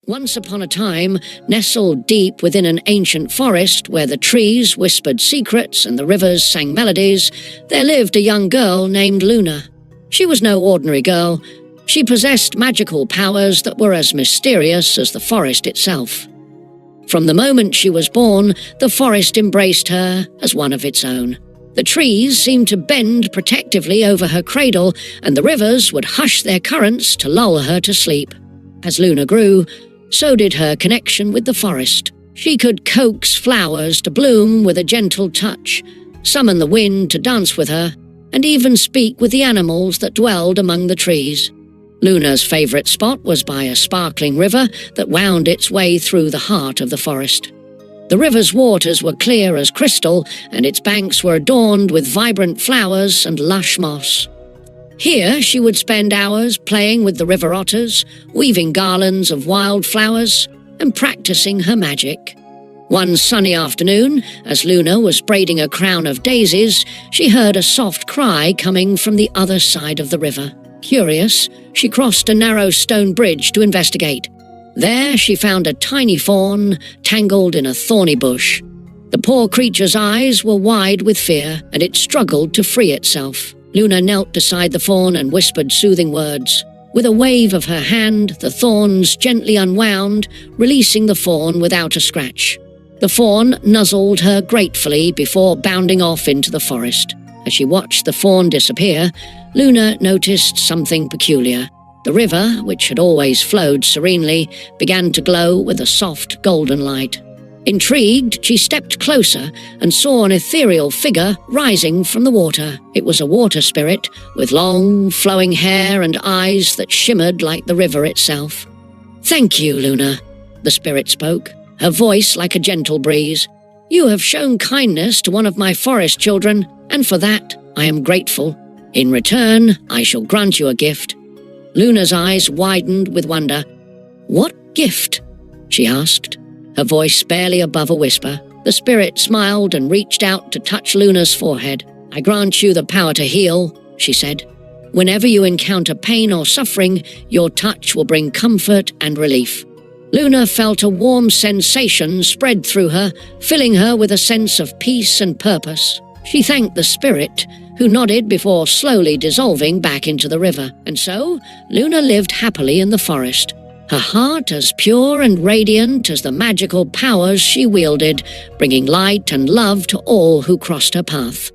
Once upon a time, nestled deep within an ancient forest where the trees whispered secrets and the rivers sang melodies, there lived a young girl named Luna. She was no ordinary girl. She possessed magical powers that were as mysterious as the forest itself. From the moment she was born, the forest embraced her as one of its own. The trees seemed to bend protectively over her cradle, and the rivers would hush their currents to lull her to sleep. As Luna grew, so did her connection with the forest. She could coax flowers to bloom with a gentle touch, summon the wind to dance with her, and even speak with the animals that dwelled among the trees. Luna's favorite spot was by a sparkling river that wound its way through the heart of the forest. The river's waters were clear as crystal, and its banks were adorned with vibrant flowers and lush moss. Here she would spend hours playing with the river otters, weaving garlands of wild flowers, and practicing her magic. One sunny afternoon, as Luna was braiding a crown of daisies, she heard a soft cry coming from the other side of the river. Curious, she crossed a narrow stone bridge to investigate. There she found a tiny fawn tangled in a thorny bush. The poor creature's eyes were wide with fear, and it struggled to free itself. Luna knelt beside the fawn and whispered soothing words. With a wave of her hand, the thorns gently unwound, releasing the fawn without a scratch. The fawn nuzzled her gratefully before bounding off into the forest. As she watched the fawn disappear, Luna noticed something peculiar. The river, which had always flowed serenely, began to glow with a soft golden light. Intrigued, she stepped closer and saw an ethereal figure rising from the water. It was a water spirit with long, flowing hair and eyes that shimmered like the river itself. "Thank you, Luna," the spirit spoke, her voice like a gentle breeze. "You have shown kindness to one of my forest children, and for that I am grateful. In return, I shall grant you a gift." Luna's eyes widened with wonder. "What gift?" she asked, her voice barely above a whisper. The spirit smiled and reached out to touch Luna's forehead. "I grant you the power to heal," she said. "Whenever you encounter pain or suffering, your touch will bring comfort and relief." Luna felt a warm sensation spread through her, filling her with a sense of peace and purpose. She thanked the spirit, who nodded before slowly dissolving back into the river. And so, Luna lived happily in the forest, her heart as pure and radiant as the magical powers she wielded, bringing light and love to all who crossed her path.